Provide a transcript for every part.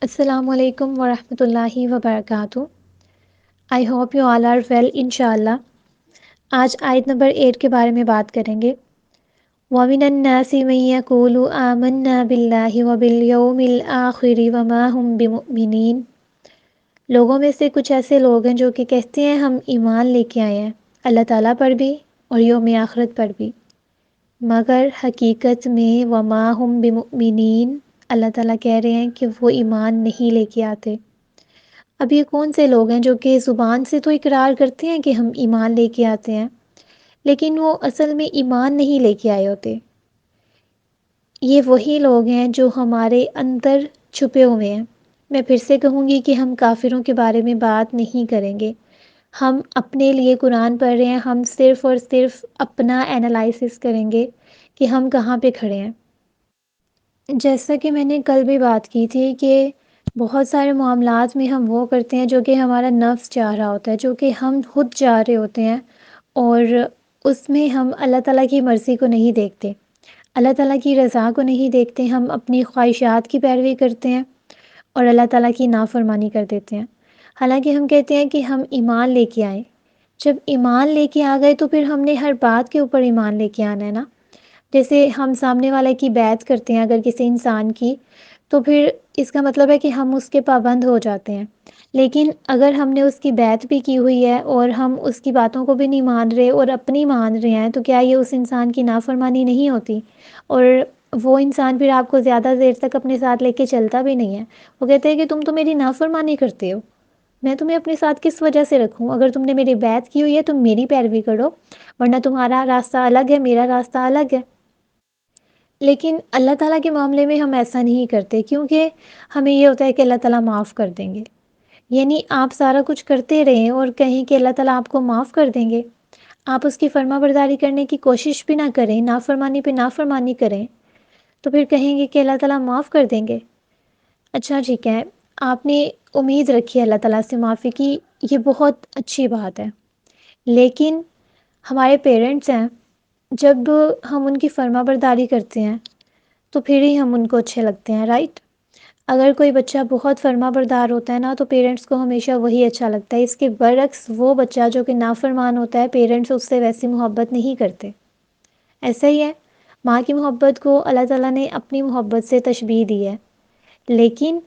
السلام علیکم ورحمۃ اللہ وبرکاتہ۔ I hope you all are well انشاءاللہ۔ آج آیت نمبر 8 کے بارے میں بات کریں گے۔ وَمِنَ النَّاسِ مَن يَقُولُ آمَنَّا بِاللَّهِ وَبِالْيَوْمِ الْآخِرِ وَمَا هُم بِمُؤْمِنِينَ۔ لوگوں میں سے کچھ ایسے لوگ ہیں جو کہ کہتے ہیں ہم ایمان لے کے آئے ہیں اللہ تعالیٰ پر بھی اور یوم آخرت پر بھی، مگر حقیقت میں وَمَا هُم بِمُؤْمِنِينَ، اللہ تعالیٰ کہہ رہے ہیں کہ وہ ایمان نہیں لے کے آتے۔ اب یہ کون سے لوگ ہیں جو کہ زبان سے تو اقرار کرتے ہیں کہ ہم ایمان لے کے آتے ہیں، لیکن وہ اصل میں ایمان نہیں لے کے آئے ہوتے؟ یہ وہی لوگ ہیں جو ہمارے اندر چھپے ہوئے ہیں۔ میں پھر سے کہوں گی کہ ہم کافروں کے بارے میں بات نہیں کریں گے۔ ہم اپنے لیے قرآن پڑھ رہے ہیں، ہم صرف اور صرف اپنا انالائسس کریں گے کہ ہم کہاں پہ کھڑے ہیں۔ جیسا کہ میں نے کل بھی بات کی تھی کہ بہت سارے معاملات میں ہم وہ کرتے ہیں جو کہ ہمارا نفس چاہ رہا ہوتا ہے، جو کہ ہم خود چاہ رہے ہوتے ہیں، اور اس میں ہم اللہ تعالیٰ کی مرضی کو نہیں دیکھتے، اللہ تعالیٰ کی رضا کو نہیں دیکھتے، ہم اپنی خواہشات کی پیروی کرتے ہیں اور اللہ تعالیٰ کی نافرمانی کر دیتے ہیں۔ حالانکہ ہم کہتے ہیں کہ ہم ایمان لے کے آئیں۔ جب ایمان لے کے آ گئے تو پھر ہم نے ہر بات کے اوپر ایمان لے کے آنا ہے نا۔ جیسے ہم سامنے والے کی بیعت کرتے ہیں اگر کسی انسان کی، تو پھر اس کا مطلب ہے کہ ہم اس کے پابند ہو جاتے ہیں۔ لیکن اگر ہم نے اس کی بیعت بھی کی ہوئی ہے اور ہم اس کی باتوں کو بھی نہیں مان رہے اور اپنی مان رہے ہیں، تو کیا یہ اس انسان کی نافرمانی نہیں ہوتی؟ اور وہ انسان پھر آپ کو زیادہ دیر تک اپنے ساتھ لے کے چلتا بھی نہیں ہے۔ وہ کہتے ہیں کہ تم تو میری نافرمانی کرتے ہو، میں تمہیں اپنے ساتھ کس وجہ سے رکھوں؟ اگر تم نے میری بیعت کی ہوئی ہے تو میری پیروی کرو، ورنہ تمہارا راستہ الگ ہے، میرا راستہ الگ ہے۔ لیکن اللہ تعالیٰ کے معاملے میں ہم ایسا نہیں کرتے، کیونکہ ہمیں یہ ہوتا ہے کہ اللہ تعالیٰ معاف کر دیں گے۔ یعنی آپ سارا کچھ کرتے رہیں اور کہیں کہ اللہ تعالیٰ آپ کو معاف کر دیں گے، آپ اس کی فرما برداری کرنے کی کوشش بھی نہ کریں، نافرمانی پہ نافرمانی کریں، تو پھر کہیں گے کہ اللہ تعالیٰ معاف کر دیں گے۔ اچھا ٹھیک ہے، آپ نے امید رکھی ہے اللہ تعالیٰ سے معافی کی، یہ بہت اچھی بات ہے، لیکن ہمارے پیرنٹس ہیں، جب ہم ان کی فرما برداری کرتے ہیں تو پھر ہی ہم ان کو اچھے لگتے ہیں، رائٹ؟ اگر کوئی بچہ بہت فرما بردار ہوتا ہے نا تو پیرنٹس کو ہمیشہ وہی اچھا لگتا ہے۔ اس کے برعکس وہ بچہ جو کہ نافرمان ہوتا ہے، پیرنٹس اس سے ویسی محبت نہیں کرتے۔ ایسا ہی ہے، ماں کی محبت کو اللہ تعالیٰ نے اپنی محبت سے تشبیہ دی ہے، لیکن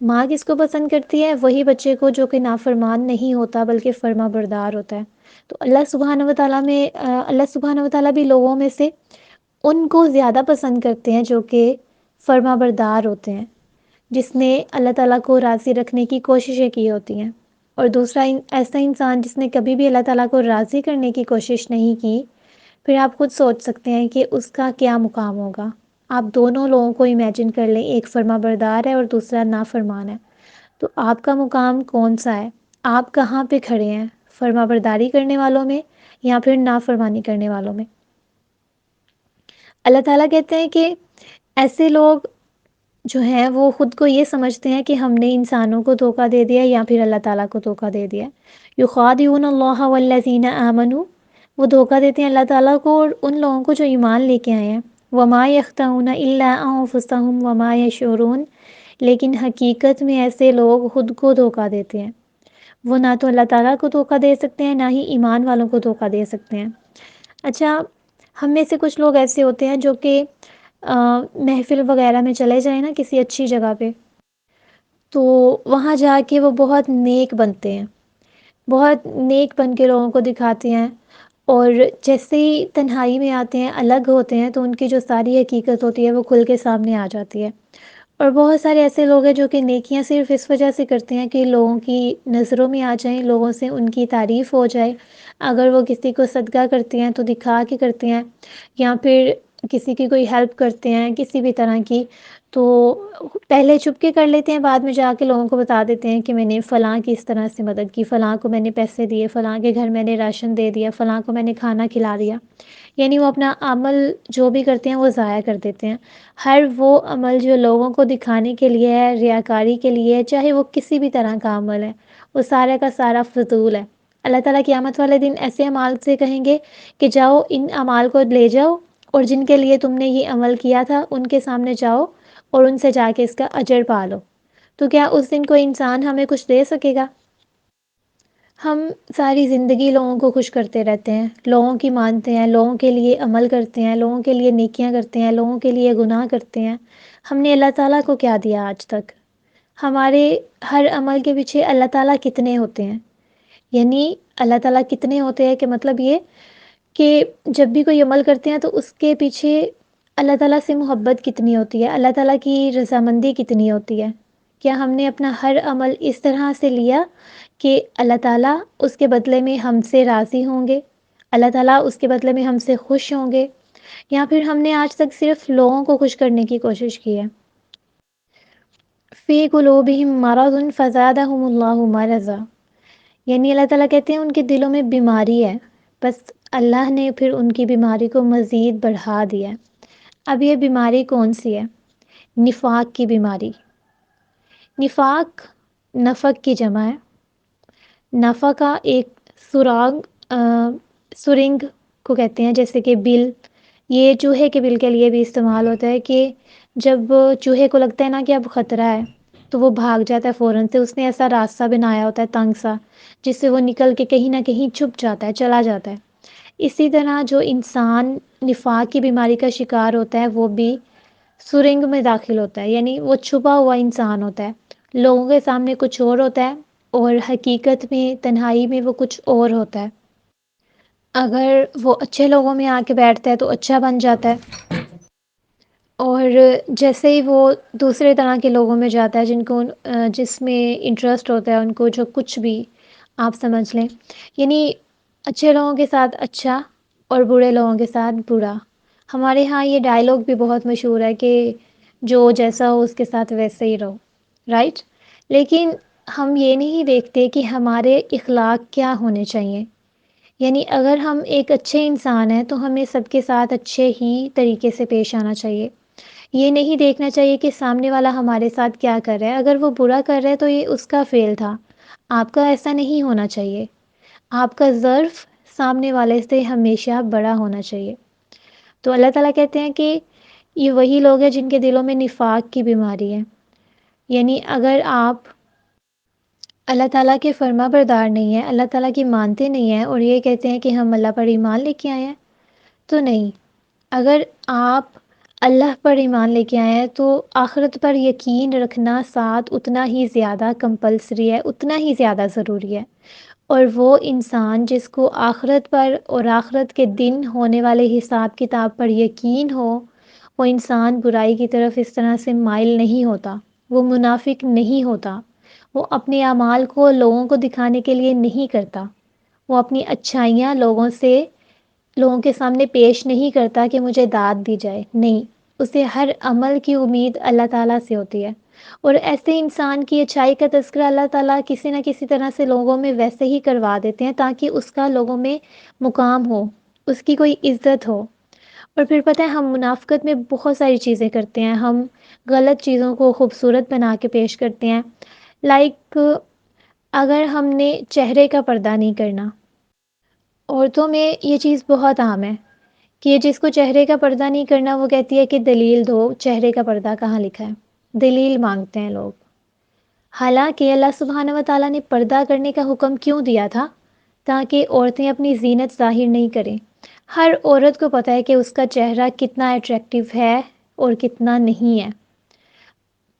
ماں کس کو پسند کرتی ہے؟ وہی بچے کو جو کہ نافرمان نہیں ہوتا بلکہ فرما بردار ہوتا ہے۔ تو اللہ سبحانہ و تعالیٰ بھی لوگوں میں سے ان کو زیادہ پسند کرتے ہیں جو کہ فرما بردار ہوتے ہیں، جس نے اللہ تعالیٰ کو راضی رکھنے کی کوششیں کی ہوتی ہیں، اور دوسرا ایسا انسان جس نے کبھی بھی اللہ تعالیٰ کو راضی کرنے کی کوشش نہیں کی، پھر آپ خود سوچ سکتے ہیں کہ اس کا کیا مقام ہوگا۔ آپ دونوں لوگوں کو امیجن کر لیں، ایک فرما بردار ہے اور دوسرا نافرمان ہے، تو آپ کا مقام کون سا ہے؟ آپ کہاں پہ کھڑے ہیں؟ فرما برداری کرنے والوں میں یا پھر نافرمانی کرنے والوں میں؟ اللہ تعالیٰ کہتے ہیں کہ ایسے لوگ جو ہیں وہ خود کو یہ سمجھتے ہیں کہ ہم نے انسانوں کو دھوکہ دے دیا یا پھر اللہ تعالیٰ کو دھوکہ دے دیا۔ یخادعون اللہ والذین آمنوا، وہ دھوکہ دیتے ہیں اللہ تعالیٰ کو اور ان لوگوں کو جو ایمان لے کے آئے ہیں۔ وما یخدعون الا انفسهم وما یشعرون، لیکن حقیقت میں ایسے لوگ خود کو دھوکہ دیتے ہیں۔ وہ نہ تو اللہ تعالیٰ کو دھوکہ دے سکتے ہیں، نہ ہی ایمان والوں کو دھوکہ دے سکتے ہیں۔ اچھا، ہم میں سے کچھ لوگ ایسے ہوتے ہیں جو کہ محفل وغیرہ میں چلے جائیں نا کسی اچھی جگہ پہ، تو وہاں جا کے وہ بہت نیک بنتے ہیں، بہت نیک بن کے لوگوں کو دکھاتے ہیں، اور جیسے ہی تنہائی میں آتے ہیں، الگ ہوتے ہیں، تو ان کی جو ساری حقیقت ہوتی ہے وہ کھل کے سامنے آ جاتی ہے۔ اور بہت سارے ایسے لوگ ہیں جو کہ نیکیاں صرف اس وجہ سے کرتے ہیں کہ لوگوں کی نظروں میں آ جائیں، لوگوں سے ان کی تعریف ہو جائے۔ اگر وہ کسی کو صدقہ کرتے ہیں تو دکھا کے کرتے ہیں، یا پھر کسی کی کوئی ہیلپ کرتے ہیں کسی بھی طرح کی، تو پہلے چھپ کے کر لیتے ہیں، بعد میں جا کے لوگوں کو بتا دیتے ہیں کہ میں نے فلاں کی اس طرح سے مدد کی، فلاں کو میں نے پیسے دیے، فلاں کے گھر میں نے راشن دے دیا، فلاں کو میں نے کھانا کھلا دیا۔ یعنی وہ اپنا عمل جو بھی کرتے ہیں وہ ضائع کر دیتے ہیں۔ ہر وہ عمل جو لوگوں کو دکھانے کے لیے ہے، ریاکاری کے لیے ہے، چاہے وہ کسی بھی طرح کا عمل ہے، وہ سارا کا سارا فضول ہے۔ اللہ تعالیٰ قیامت والے دن ایسے اعمال سے کہیں گے کہ جاؤ ان اعمال کو لے جاؤ، اور جن کے لیے تم نے یہ عمل کیا تھا ان کے سامنے جاؤ اور ان سے جا کے اس کا اجر پا لو۔ تو کیا اس دن کوئی انسان ہمیں کچھ دے سکے گا؟ ہم ساری زندگی لوگوں کو خوش کرتے رہتے ہیں، لوگوں کی مانتے ہیں، لوگوں کے لیے عمل کرتے ہیں، لوگوں کے لیے نیکیاں کرتے ہیں، لوگوں کے لیے گناہ کرتے ہیں۔ ہم نے اللہ تعالیٰ کو کیا دیا آج تک؟ ہمارے ہر عمل کے پیچھے اللہ تعالیٰ کتنے ہوتے ہیں؟ یعنی اللہ تعالیٰ کتنے ہوتے ہیں کہ مطلب یہ کہ جب بھی کوئی عمل کرتے ہیں تو اس کے پیچھے اللہ تعالیٰ سے محبت کتنی ہوتی ہے، اللہ تعالیٰ کی رضامندی کتنی ہوتی ہے؟ کیا ہم نے اپنا ہر عمل اس طرح سے لیا کہ اللہ تعالیٰ اس کے بدلے میں ہم سے راضی ہوں گے، اللہ تعالیٰ اس کے بدلے میں ہم سے خوش ہوں گے، یا پھر ہم نے آج تک صرف لوگوں کو خوش کرنے کی کوشش کی ہے؟ فی قلوبہم مرض فزادہم اللہ مرضا، یعنی اللہ تعالیٰ کہتے ہیں ان کے دلوں میں بیماری ہے، بس اللہ نے پھر ان کی بیماری کو مزید بڑھا دیا ہے۔ اب یہ بیماری کون سی ہے؟ نفاق کی بیماری۔ نفاق نفق کی جمع ہے۔ نفع کا ایک سراغ، سرنگ کو کہتے ہیں، جیسے کہ بل، یہ چوہے کے بل کے لیے بھی استعمال ہوتا ہے کہ جب چوہے کو لگتا ہے نا کہ اب خطرہ ہے تو وہ بھاگ جاتا ہے فوراً سے، اس نے ایسا راستہ بنایا ہوتا ہے تنگ سا جس سے وہ نکل کے کہیں نہ کہیں چھپ جاتا ہے، چلا جاتا ہے۔ اسی طرح جو انسان نفاق کی بیماری کا شکار ہوتا ہے وہ بھی سرنگ میں داخل ہوتا ہے، یعنی وہ چھپا ہوا انسان ہوتا ہے، لوگوں کے سامنے کچھ اور ہوتا ہے اور حقیقت میں تنہائی میں وہ کچھ اور ہوتا ہے۔ اگر وہ اچھے لوگوں میں آ کے بیٹھتا ہے تو اچھا بن جاتا ہے، اور جیسے ہی وہ دوسرے طرح کے لوگوں میں جاتا ہے جن کو جس میں انٹرسٹ ہوتا ہے، ان کو جو کچھ بھی آپ سمجھ لیں، یعنی اچھے لوگوں کے ساتھ اچھا اور برے لوگوں کے ساتھ برا۔ ہمارے ہاں یہ ڈائلاگ بھی بہت مشہور ہے کہ جو جیسا ہو اس کے ساتھ ویسے ہی رہو، رائٹ؟ لیکن ہم یہ نہیں دیکھتے کہ ہمارے اخلاق کیا ہونے چاہیے۔ یعنی اگر ہم ایک اچھے انسان ہیں تو ہمیں سب کے ساتھ اچھے ہی طریقے سے پیش آنا چاہیے۔ یہ نہیں دیکھنا چاہیے کہ سامنے والا ہمارے ساتھ کیا کر رہا ہے، اگر وہ برا کر رہا ہے تو یہ اس کا فعل تھا، آپ کا ایسا نہیں ہونا چاہیے۔ آپ کا ظرف سامنے والے سے ہمیشہ بڑا ہونا چاہیے۔ تو اللہ تعالیٰ کہتے ہیں کہ یہ وہی لوگ ہیں جن کے دلوں میں نفاق کی بیماری ہے۔ یعنی اگر آپ اللہ تعالیٰ کے فرما بردار نہیں ہیں، اللہ تعالیٰ کی مانتے نہیں ہیں اور یہ کہتے ہیں کہ ہم اللہ پر ایمان لے کے آئے ہیں، تو نہیں۔ اگر آپ اللہ پر ایمان لے کے آئے ہیں تو آخرت پر یقین رکھنا ساتھ اتنا ہی زیادہ کمپلسری ہے، اتنا ہی زیادہ ضروری ہے۔ اور وہ انسان جس کو آخرت پر اور آخرت کے دن ہونے والے حساب کتاب پر یقین ہو، وہ انسان برائی کی طرف اس طرح سے مائل نہیں ہوتا، وہ منافق نہیں ہوتا، وہ اپنے اعمال کو لوگوں کو دکھانے کے لیے نہیں کرتا، وہ اپنی اچھائیاں لوگوں کے سامنے پیش نہیں کرتا کہ مجھے داد دی جائے، نہیں، اسے ہر عمل کی امید اللہ تعالیٰ سے ہوتی ہے۔ اور ایسے انسان کی اچھائی کا تذکرہ اللہ تعالیٰ کسی نہ کسی طرح سے لوگوں میں ویسے ہی کروا دیتے ہیں تاکہ اس کا لوگوں میں مقام ہو، اس کی کوئی عزت ہو۔ اور پھر پتہ ہے ہم منافقت میں بہت ساری چیزیں کرتے ہیں، ہم غلط چیزوں کو خوبصورت بنا کے پیش کرتے ہیں، لائک اگر ہم نے چہرے کا پردہ نہیں کرنا، عورتوں میں یہ چیز بہت عام ہے کہ جس کو چہرے کا پردہ نہیں کرنا وہ کہتی ہے کہ دلیل دو، چہرے کا پردہ کہاں لکھا ہے؟ دلیل مانگتے ہیں لوگ۔ حالانکہ اللہ سبحانہ و تعالیٰ نے پردہ کرنے کا حکم کیوں دیا تھا؟ تاکہ عورتیں اپنی زینت ظاہر نہیں کریں۔ ہر عورت کو پتہ ہے کہ اس کا چہرہ کتنا اٹریکٹیو ہے اور کتنا نہیں ہے۔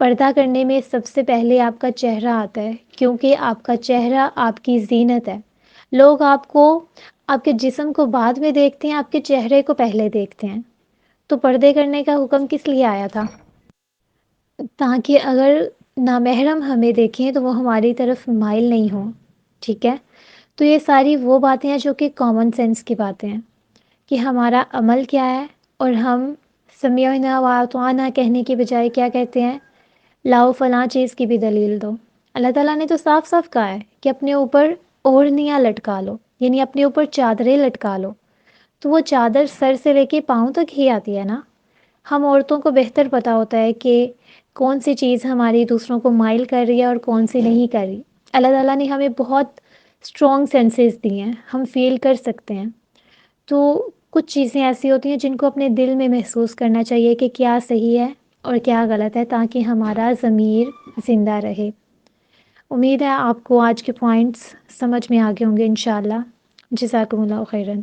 پردہ کرنے میں سب سے پہلے آپ کا چہرہ آتا ہے، کیونکہ آپ کا چہرہ آپ کی زینت ہے۔ لوگ آپ کے جسم کو بعد میں دیکھتے ہیں، آپ کے چہرے کو پہلے دیکھتے ہیں۔ تو پردے کرنے کا حکم کس لیے آیا تھا؟ تاکہ اگر نامحرم ہمیں دیکھیں تو وہ ہماری طرف مائل نہیں ہوں، ٹھیک ہے؟ تو یہ ساری وہ باتیں ہیں جو کہ کامن سینس کی باتیں ہیں کہ ہمارا عمل کیا ہے، اور ہم سمعنا و اطعنا کہنے کی بجائے کیا کہتے ہیں؟ لاؤ فلاں چیز کی بھی دلیل دو۔ اللہ تعالیٰ نے تو صاف صاف کہا ہے کہ اپنے اوپر اوڑھنیاں لٹکا لو، یعنی اپنے اوپر چادریں لٹکا لو، تو وہ چادر سر سے لے کے پاؤں تک ہی آتی ہے نا۔ ہم عورتوں کو بہتر پتہ ہوتا ہے کہ کون سی چیز ہماری دوسروں کو مائل کر رہی ہے اور کون سی نہیں کر رہی۔ اللہ تعالیٰ نے ہمیں بہت اسٹرانگ سینسز دی ہیں، ہم فیل کر سکتے ہیں۔ تو کچھ چیزیں ایسی ہوتی ہیں جن کو اپنے دل میں محسوس کرنا چاہیے کہ کیا صحیح ہے اور کیا غلط ہے، تاکہ ہمارا ضمیر زندہ رہے۔ امید ہے آپ کو آج کے پوائنٹس سمجھ میں آ گئے ہوں گے انشاءاللہ۔ جزاکم اللہ خیرن۔